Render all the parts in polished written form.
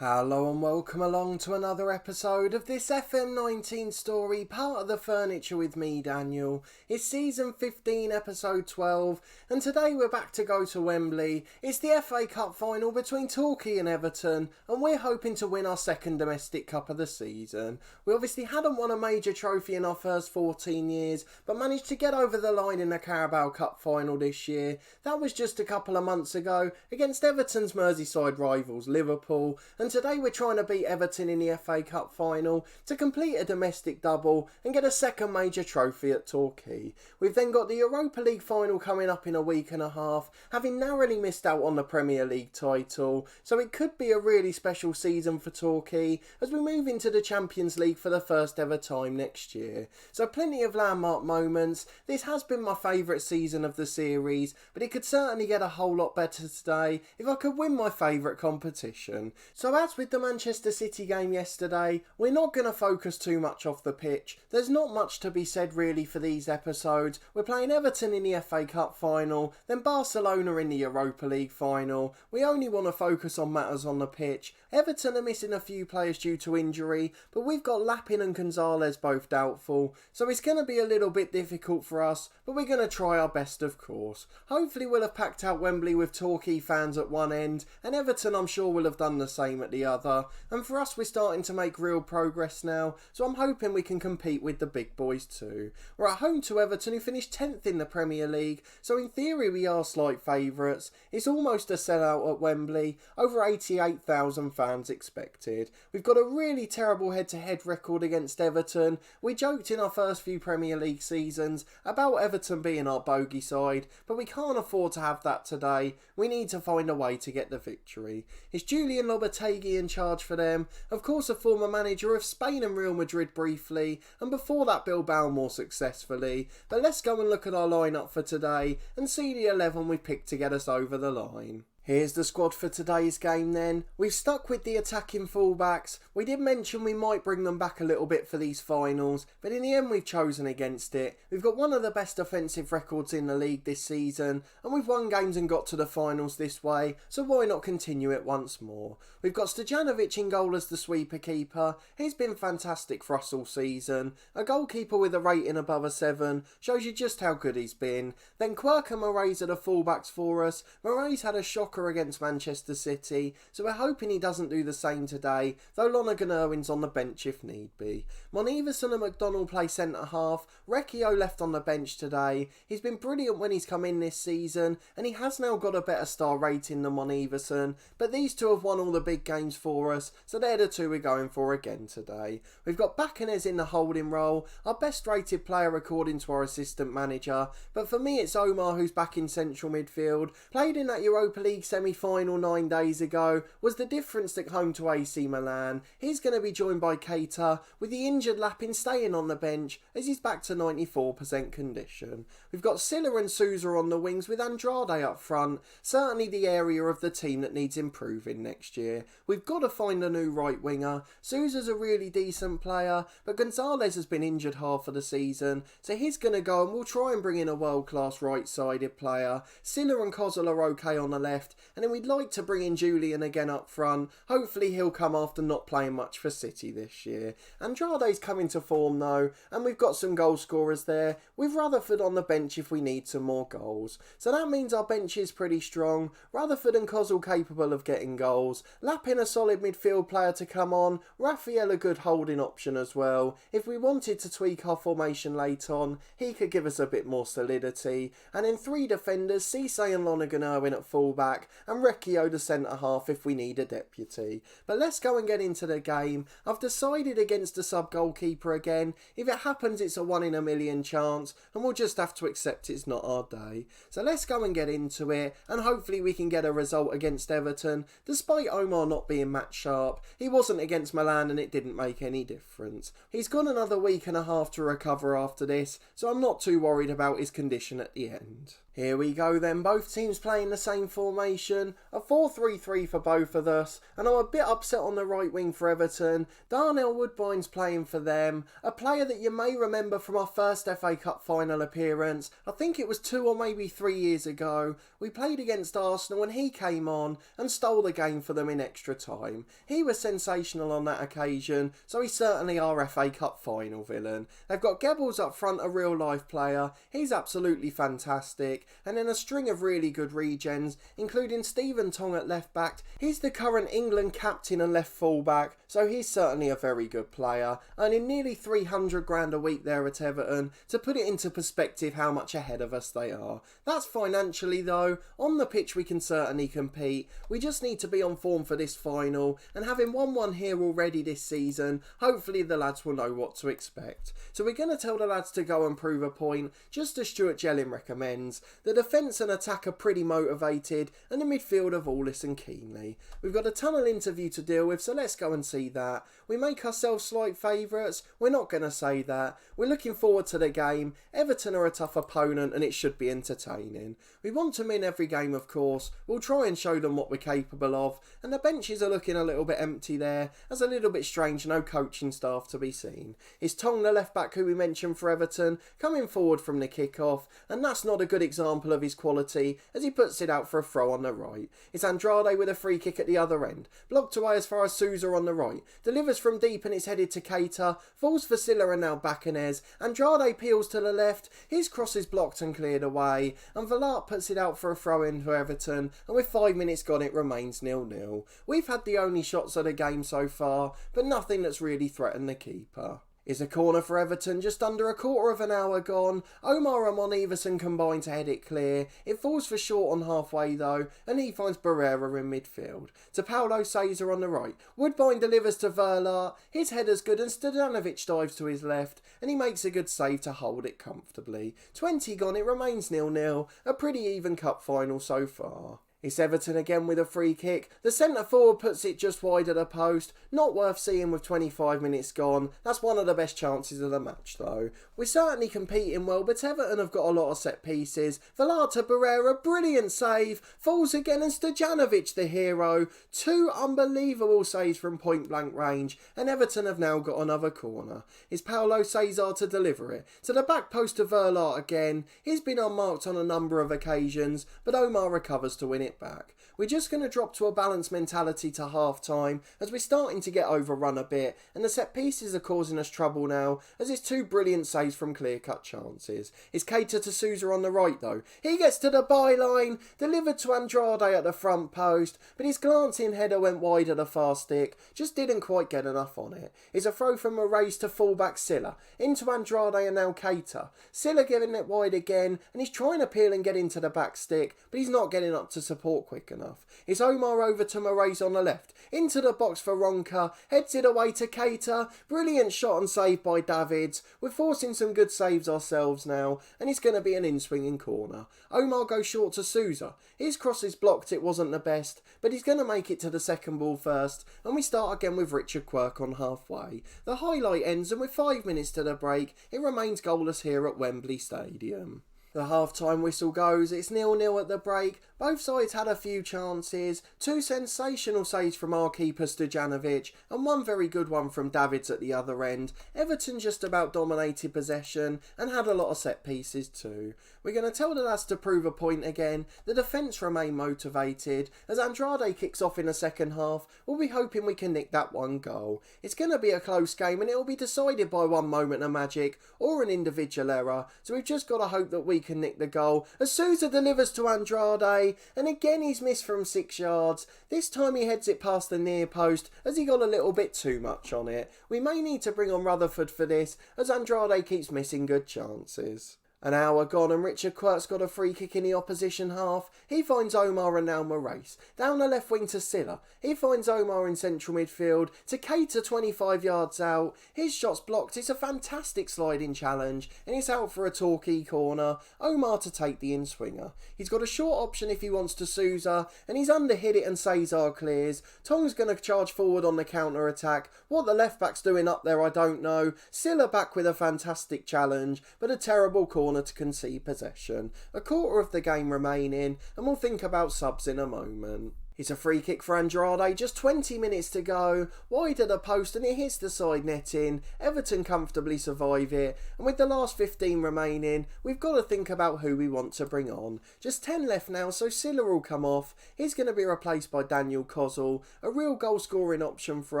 Hello and welcome along to another episode of this FM19 story, part of the Furniture with me, Daniel. It's season 15, episode 12, and today we're back to go to Wembley. It's the FA Cup final between Torquay and Everton, and we're hoping to win our second domestic cup of the season. We obviously hadn't won a major trophy in our first 14 years, but managed to get over the line in the Carabao Cup final this year. That was just a couple of months ago against Everton's Merseyside rivals, Liverpool, and today we're trying to beat Everton in the FA Cup final to complete a domestic double and get a second major trophy at Torquay. We've then got the Europa League final coming up in a week and a half, having narrowly missed out on the Premier League title, so it could be a really special season for Torquay as we move into the Champions League for the first ever time next year. So plenty of landmark moments. This has been my favourite season of the series, but it could certainly get a whole lot better today if I could win my favourite competition. So as with the Manchester City game yesterday, we're not going to focus too much off the pitch. There's not much to be said really for these episodes. We're playing Everton in the FA Cup final, then Barcelona in the Europa League final. We only want to focus on matters on the pitch. Everton are missing a few players due to injury, but we've got Lapin and Gonzalez both doubtful, so it's going to be a little bit difficult for us, but we're going to try our best, of course. Hopefully we'll have packed out Wembley with Torquay fans at one end, and Everton I'm sure will have done the same at the other, and for us we're starting to make real progress now, so I'm hoping we can compete with the big boys too. We're at home to Everton, who finished 10th in the Premier League, so in theory we are slight favourites. It's almost a sellout at Wembley, over 88,000 fans expected. We've got a really terrible head-to-head record against Everton. We joked in our first few Premier League seasons about Everton being our bogey side, but we can't afford to have that today. We need to find a way to get the victory. It's Julian Lopetegui in charge for them, of course a former manager of Spain and Real Madrid briefly, and before that Bilbao more successfully. But let's go and look at our lineup for today and see the 11 we picked to get us over the line. Here's the squad for today's game then. We've stuck with the attacking fullbacks. We did mention we might bring them back a little bit for these finals, but in the end we've chosen against it. We've got one of the best offensive records in the league this season, and we've won games and got to the finals this way, so why not continue it once more? We've got Stojanovic in goal as the sweeper keeper. He's been fantastic for us all season. A goalkeeper with a rating above a 7 shows you just how good he's been. Then Quirk and Moraes are the fullbacks for us. Moraes had a shocker against Manchester City, so we're hoping he doesn't do the same today, though Lonergan Irwin's on the bench if need be. Moniverson and McDonald play centre half. Recchio left on the bench today. He's been brilliant when he's come in this season, and he has now got a better star rating than Moniverson, but these two have won all the big games for us, so they're the two we're going for again today. We've got Bacanes in the holding role, our best rated player according to our assistant manager, but for me it's Omar who's back in central midfield. Played in that Europa League semi-final 9 days ago, was the difference at home to AC Milan. He's going to be joined by Keita, with the injured Lapin staying on the bench as he's back to 94% condition. We've got Silla and Sousa on the wings with Andrade up front, certainly the area of the team that needs improving next year. We've got to find a new right winger. Sousa's a really decent player, but Gonzalez has been injured half of the season, so he's going to go and we'll try and bring in a world-class right-sided player. Silla and Kozil are okay on the left, and then we'd like to bring in Julian again up front. Hopefully he'll come after not playing much for City this year. Andrade's coming to form though, and we've got some goal scorers there, with Rutherford on the bench if we need some more goals. So that means our bench is pretty strong. Rutherford and Kozil capable of getting goals. Lapin a solid midfield player to come on. Raphael a good holding option as well. If we wanted to tweak our formation late on, he could give us a bit more solidity. And then 3 defenders, Cisse and Lonergan Irwin at fullback, and Recchio the centre half if we need a deputy. But let's go and get into the game. I've decided against the sub goalkeeper again. If it happens it's a 1 in a million chance, and we'll just have to accept it's not our day. So let's go and get into it, and hopefully we can get a result against Everton, despite Omar not being match sharp. He wasn't against Milan and it didn't make any difference. He's got another week and a half to recover after this, so I'm not too worried about his condition at the end. Here we go then, both teams playing the same formation, a 4-3-3 for both of us, and I'm a bit upset on the right wing for Everton. Darnell Woodbine's playing for them, a player that you may remember from our first FA Cup final appearance. I think it was 2 or maybe 3 years ago. We played against Arsenal and he came on and stole the game for them in extra time. He was sensational on that occasion, so he's certainly our FA Cup final villain. They've got Goebbels up front, a real life player. He's absolutely fantastic. And then a string of really good regens, including Stephen Tong at left back. He's the current England captain and left full back, so he's certainly a very good player, earning nearly 300 grand a week there at Everton. To put it into perspective how much ahead of us they are. That's financially though. On the pitch we can certainly compete. We just need to be on form for this final, and having won one here already this season, hopefully the lads will know what to expect. So we're going to tell the lads to go and prove a point, just as Stuart Jelling recommends. The defence and attack are pretty motivated, and the midfield have all listened keenly. We've got a tunnel interview to deal with, so let's go and see that. We make ourselves slight favourites, we're not going to say that. We're looking forward to the game. Everton are a tough opponent and it should be entertaining. We want to win every game, of course. We'll try and show them what we're capable of, and the benches are looking a little bit empty there. That's a little bit strange, no coaching staff to be seen. It's Tong, the left back who we mentioned for Everton, coming forward from the kick-off, and that's not a good example of his quality as he puts it out for a throw on the right. It's Andrade with a free kick at the other end, blocked away as far as Sousa on the right, delivers from deep and it's headed to Keita, falls for Silla and now Bacanez. Andrade peels to the left, his cross is blocked and cleared away, and Vallart puts it out for a throw in for Everton, and with 5 minutes gone it remains 0-0. We've had the only shots of the game so far, but nothing that's really threatened the keeper. It's a corner for Everton, just under a quarter of an hour gone. Omar and Mon combine to head it clear. It falls for short on halfway though, and he finds Barrera in midfield. To Paulo Cesar on the right. Woodbine delivers to Verlaat. His header's good and Stojanovic dives to his left, and he makes a good save to hold it comfortably. 20 gone, it remains 0-0. A pretty even cup final so far. It's Everton again with a free kick. The centre forward puts it just wide of the post. Not worth seeing with 25 minutes gone. That's one of the best chances of the match though. We're certainly competing well, but Everton have got a lot of set pieces. Vallata Barrera, brilliant save. Falls again and Stojanovic the hero. 2 unbelievable saves from point blank range, and Everton have now got another corner. It's Paulo Cesar to deliver it. To the back post to Verlaat again. He's been unmarked on a number of occasions, but Omar recovers to win it back. We're just going to drop to a balanced mentality to half time as we're starting to get overrun a bit, and the set pieces are causing us trouble now as it's 2 brilliant saves from clear cut chances. It's Keita to Sousa on the right though. He gets to the byline, delivered to Andrade at the front post, but his glancing header went wide of the far stick, just didn't quite get enough on it. It's a throw from Moraes to fullback Silla, into Andrade and now Keita. Silla giving it wide again, and he's trying to peel and get into the back stick, but he's not getting up to support quick enough. It's Omar over to Moraes on the left, into the box for Ronca, heads it away to Keita. Brilliant shot and save by Davids. We're forcing some good saves ourselves now, and it's going to be an in-swinging corner. Omar goes short to Sousa. His cross is blocked, it wasn't the best, but he's going to make it to the second ball first, and we start again with Richard Quirk on halfway. The highlight ends, and with 5 minutes to the break, it remains goalless here at Wembley Stadium. The half-time whistle goes, it's 0-0 at the break. Both sides had a few chances, 2 sensational saves from our keeper Stojanovic and 1 very good one from Davids at the other end. Everton just about dominated possession and had a lot of set pieces too. We're going to tell the lads to prove a point again. The defence remain motivated. As Andrade kicks off in the second half, we'll be hoping we can nick that 1 goal. It's going to be a close game and it will be decided by 1 moment of magic or an individual error, so we've just got to hope that we can nick the goal. As Sousa delivers to Andrade, and again he's missed from 6 yards. This time he heads it past the near post as he got a little bit too much on it. We may need to bring on Rutherford for this as Andrade keeps missing good chances. An hour gone and Richard Quirk's got a free kick in the opposition half. He finds Omar and now Moraes. Down the left wing to Silla. He finds Omar in central midfield. To Keita 25 yards out. His shot's blocked. It's a fantastic sliding challenge and it's out for a Torquay corner. Omar to take the in-swinger. He's got a short option if he wants to Sousa and he's under-hit it and Cesar clears. Tong's going to charge forward on the counter-attack. What the left-back's doing up there I don't know. Silla back with a fantastic challenge but a terrible corner corner to concede possession. A quarter of the game remaining, and we'll think about subs in a moment. It's a free kick for Andrade, just 20 minutes to go, wide of the post and it hits the side netting. Everton comfortably survive it, and with the last 15 remaining, we've got to think about who we want to bring on. Just 10 left now, so Silla will come off. He's going to be replaced by Daniel Kozul, a real goal scoring option for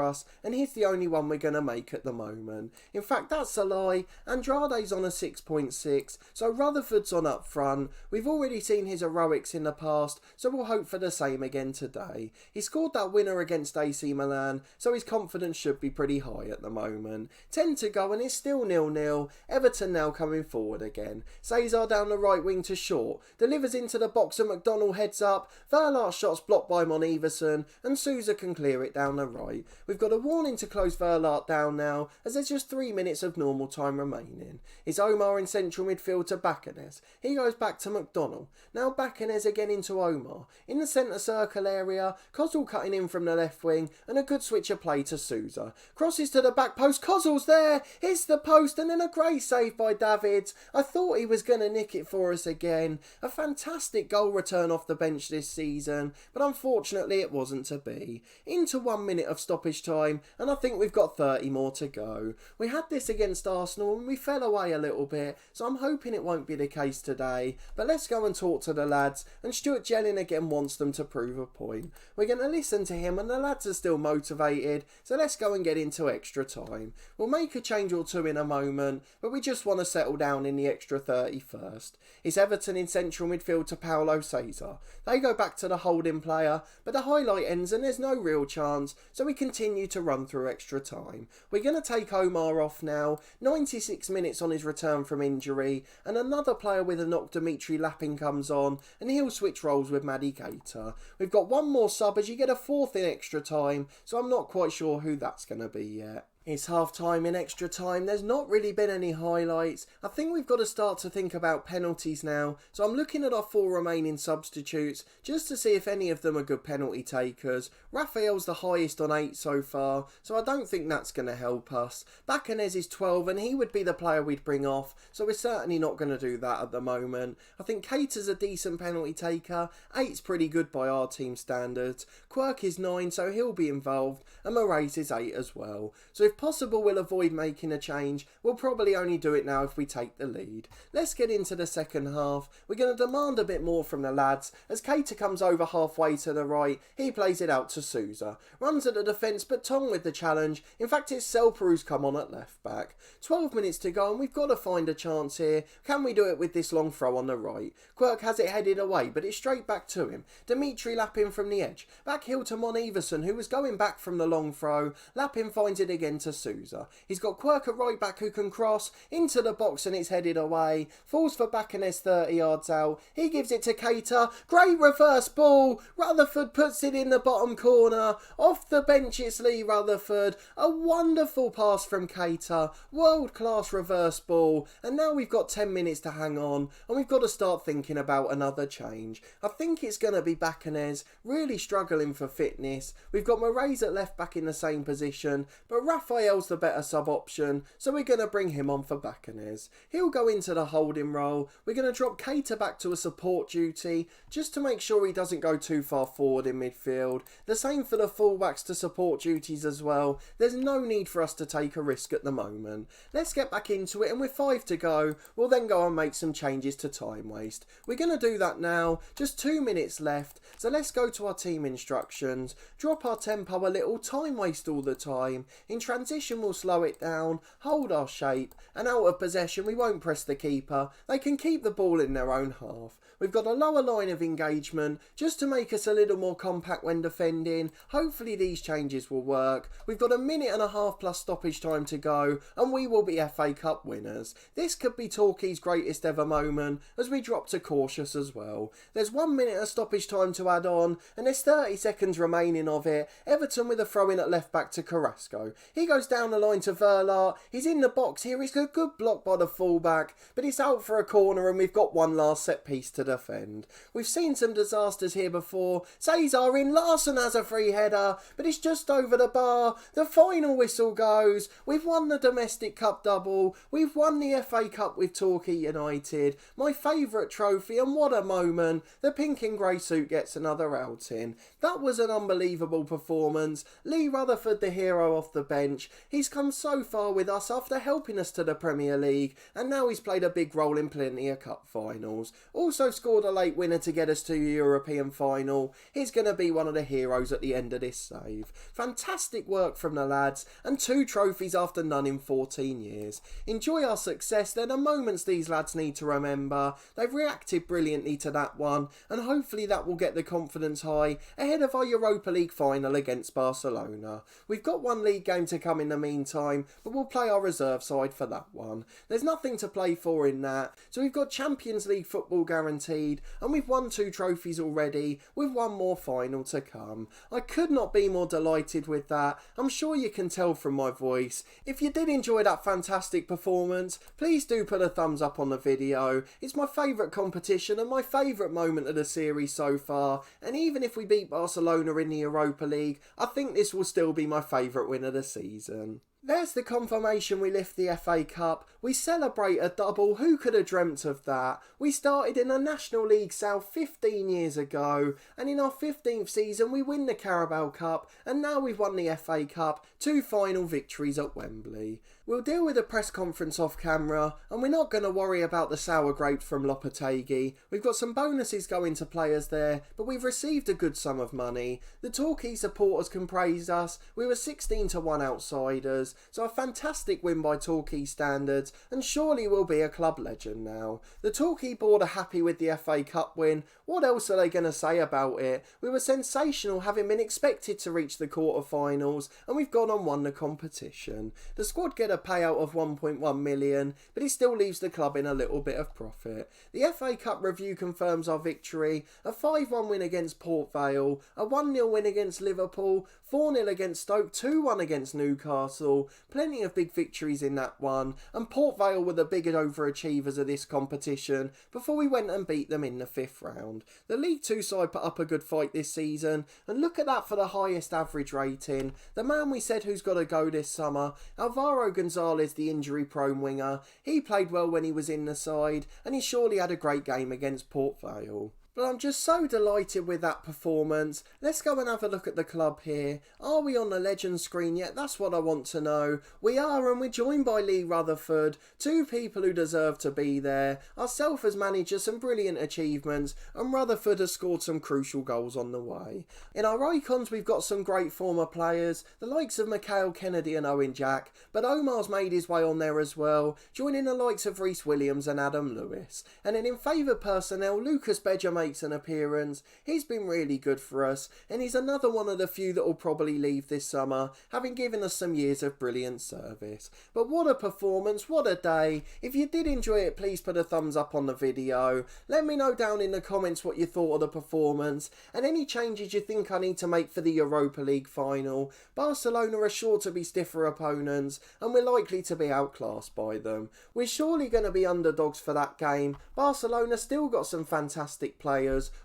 us, and he's the only one we're going to make at the moment. In fact, that's a lie. Andrade's on a 6.6, so Rutherford's on up front. We've already seen his heroics in the past, so we'll hope for the same again today. He scored that winner against AC Milan, so his confidence should be pretty high at the moment. 10 to go and it's still 0-0. Everton now coming forward again. Cesar down the right wing to Short, delivers into the box and McDonald heads up. Verlart's shot's blocked by Mon-Iversen and Sousa can clear it down the right. We've got a warning to close Verlart down now, as there's just 3 minutes of normal time remaining. It's Omar in central midfield to Bakanes. He goes back to McDonald. Now Bakanes again into Omar. In the centre circle area, Kozul cutting in from the left wing and a good switch of play to Sousa. Crosses to the back post, Kozul's there, hits the post and then a great save by Davids. I thought he was going to nick it for us again. A fantastic goal return off the bench this season, but unfortunately it wasn't to be. Into 1 minute of stoppage time and I think we've got 30 more to go. We had this against Arsenal and we fell away a little bit, so I'm hoping it won't be the case today. But let's go and talk to the lads, and Stuart Jelling again wants them to prove a point. We're going to listen to him and the lads are still motivated, so let's go and get into extra time. We'll make a change or two in a moment, but we just want to settle down in the extra 30 first. It's Everton in central midfield to Paulo Cesar. They go back to the holding player, but the highlight ends and there's no real chance, so we continue to run through extra time. We're going to take Omar off now, 96 minutes on his return from injury, and another player with a knock, Dimitri Lappin, comes on, and he'll switch roles with Maddie Keita. We've got one more sub as you get a fourth in extra time, so I'm not quite sure who that's going to be yet. It's half time in extra time. There's not really been any highlights. I think we've got to start to think about penalties now. So I'm looking at our 4 remaining substitutes just to see if any of them are good penalty takers. Raphael's the highest on 8 so far, so I don't think that's going to help us. Bakanes is 12 and he would be the player we'd bring off, so we're certainly not going to do that at the moment. I think Keita's a decent penalty taker. 8's pretty good by our team standards. Quirk is 9, so he'll be involved, and Moraes is 8 as well. So if possible we'll avoid making a change. We'll probably only do it now if we take the lead. Let's get into the second half. We're going to demand a bit more from the lads. As Keita comes over halfway to the right, he plays it out to Sousa. Runs at the defence but Tong with the challenge. In fact it's Selper who's come on at left back. 12 minutes to go and we've got to find a chance here. Can we do it with this long throw on the right? Quirk has it headed away but it's straight back to him. Dimitri Lappin from the edge. Back heel to Mon-Iversen who was going back from the long throw. Lappin finds it again to Sousa. He's got Quirk at right back who can cross into the box and it's headed away. Falls for Bakanes 30 yards out. He gives it to Keita. Great reverse ball. Rutherford puts it in the bottom corner. Off the bench it's Lee Rutherford. A wonderful pass from Keita. World class reverse ball. And now we've got 10 minutes to hang on and we've got to start thinking about another change. I think it's going to be Bakanes, really struggling for fitness. We've got Moraes at left back in the same position, but Raphael's the better sub option, so we're going to bring him on for Bakanes. He'll go into the holding role. We're going to drop Keita back to a support duty, just to make sure he doesn't go too far forward in midfield. The same for the fullbacks to support duties as well. There's no need for us to take a risk at the moment. Let's get back into it, and with 5 to go, we'll then go and make some changes to time waste. We're going to do that now, just 2 minutes left, so let's go to our team instructions. Drop our tempo a little, time waste all the time. In transition we'll slow it down, hold our shape, and out of possession we won't press the keeper. They can keep the ball in their own half. We've got a lower line of engagement just to make us a little more compact when defending. Hopefully these changes will work. We've got a minute and a half plus stoppage time to go and we will be FA Cup winners. This could be Torquay's greatest ever moment as we drop to cautious as well. There's 1 minute of stoppage time to add on and there's 30 seconds remaining of it. Everton with a throw in at left back to Carrasco. He goes down the line to Verlart. He's in the box here. He's a good block by the fullback, but it's out for a corner and we've got one last set piece to defend. We've seen some disasters here before. Cesar in, Larson has a free header, but it's just over the bar. The final whistle goes. We've won the domestic cup double. We've won the FA Cup with Torquay United. My favourite trophy, and what a moment. The pink and grey suit gets another outing. That was an unbelievable performance. Lee Rutherford, the hero off the bench. He's come so far with us after helping us to the Premier League, and now he's played a big role in plenty of cup finals. Also scored a late winner to get us to the European final. He's going to be one of the heroes at the end of this save. Fantastic work from the lads, and 2 trophies after none in 14 years. Enjoy our success. They're the moments these lads need to remember. They've reacted brilliantly to that one, and hopefully that will get the confidence high ahead of our Europa League final against Barcelona. We've got one league game to come in the meantime, but we'll play our reserve side for that one. There's nothing to play for in that, so we've got Champions League football guaranteed, and we've won 2 trophies already, with one more final to come. I could not be more delighted with that. I'm sure you can tell from my voice. If you did enjoy that fantastic performance, please do put a thumbs up on the video. It's my favourite competition and my favourite moment of the series so far, and even if we beat Barcelona in the Europa League, I think this will still be my favourite win of the season. There's the confirmation we lift the FA Cup. We celebrate a double. Who could have dreamt of that? We started in the National League South 15 years ago, and in our 15th season we win the Carabao Cup, and now we've won the FA Cup, 2 final victories at Wembley. We'll deal with the press conference off camera, and we're not going to worry about the sour grapes from Lopetegui. We've got some bonuses going to players there, but we've received a good sum of money. The Torquay supporters can praise us. We were 16-1 outsiders, so a fantastic win by Torquay standards, and surely we'll be a club legend now. The Torquay board are happy with the FA Cup win. What else are they going to say about it? We were sensational, having been expected to reach the quarter-finals, and we've gone and won the competition. The squad get a payout of 1.1 million, but it still leaves the club in a little bit of profit. The FA Cup review confirms our victory, a 5-1 win against Port Vale, a 1-0 win against Liverpool, 4-0 against Stoke, 2-1 against Newcastle, plenty of big victories in that one, and Port Vale were the big overachievers of this competition before we went and beat them in the 5th round. The League 2 side put up a good fight this season, and look at that for the highest average rating. The man we said who's got to go this summer, Alvaro Gonzalez, the injury-prone winger, he played well when he was in the side, and he surely had a great game against Port Vale. But I'm just so delighted with that performance. Let's go and have a look at the club here. Are we on the legend screen yet? That's what I want to know. We are, and we're joined by Lee Rutherford, 2 people who deserve to be there. Ourself as manager, some brilliant achievements, and Rutherford has scored some crucial goals on the way. In our icons, we've got some great former players, the likes of Mikhail Kennedy and Owen Jack, but Omar's made his way on there as well, joining the likes of Reece Williams and Adam Lewis. And then in favoured personnel, Lucas Bedger makes an appearance. He's been really good for us, and he's another one of the few that will probably leave this summer, having given us some years of brilliant service. But what a performance, what a day. If you did enjoy it, please put a thumbs up on the video. Let me know down in the comments what you thought of the performance, and any changes you think I need to make for the Europa League final. Barcelona are sure to be stiffer opponents, and we're likely to be outclassed by them. We're surely going to be underdogs for that game. Barcelona still got some fantastic players.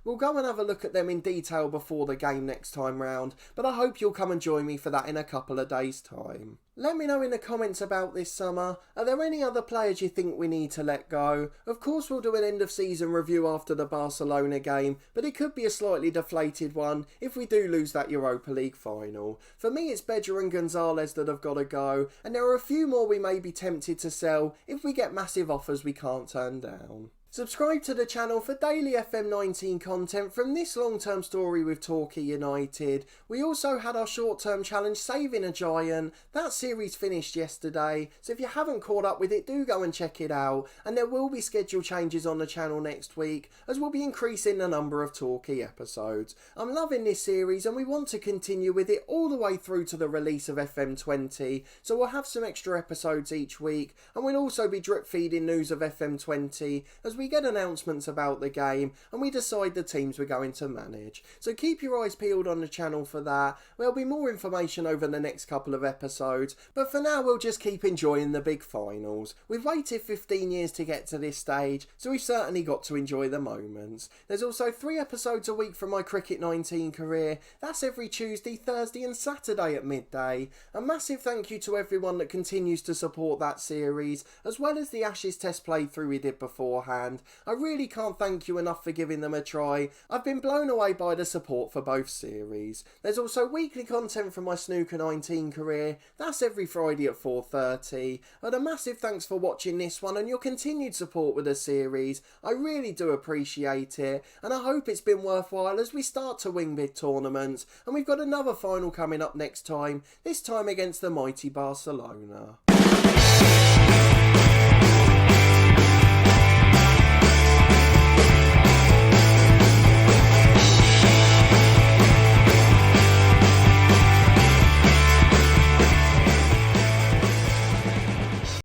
We'll go and have a look at them in detail before the game next time round, but I hope you'll come and join me for that in a couple of days' time. Let me know in the comments about this summer. Are there any other players you think we need to let go? Of course we'll do an end of season review after the Barcelona game, but it could be a slightly deflated one if we do lose that Europa League final. For me it's Bedger and Gonzalez that have got to go, and there are a few more we may be tempted to sell if we get massive offers we can't turn down. Subscribe to the channel for daily FM19 content from this long-term story with Torquay United. We also had our short-term challenge Saving a Giant. That series finished yesterday, so if you haven't caught up with it, do go and check it out. And there will be schedule changes on the channel next week, as we'll be increasing the number of Torquay episodes. I'm loving this series and we want to continue with it all the way through to the release of FM20, so we'll have some extra episodes each week, and we'll also be drip feeding news of FM20 as we we get announcements about the game and we decide the teams we're going to manage. So keep your eyes peeled on the channel for that. There'll be more information over the next couple of episodes, but for now we'll just keep enjoying the big finals. We've waited 15 years to get to this stage, so we've certainly got to enjoy the moments. There's also 3 episodes a week from my Cricket 19 career. That's every Tuesday, Thursday and Saturday at midday. A massive thank you to everyone that continues to support that series, as well as the Ashes Test playthrough we did beforehand. I really can't thank you enough for giving them a try. I've been blown away by the support for both series. There's also weekly content from my Snooker 19 career. That's every Friday at 4:30. And a massive thanks for watching this one and your continued support with the series. I really do appreciate it, and I hope it's been worthwhile as we start to win big tournaments, and we've got another final coming up next time, this time against the mighty Barcelona.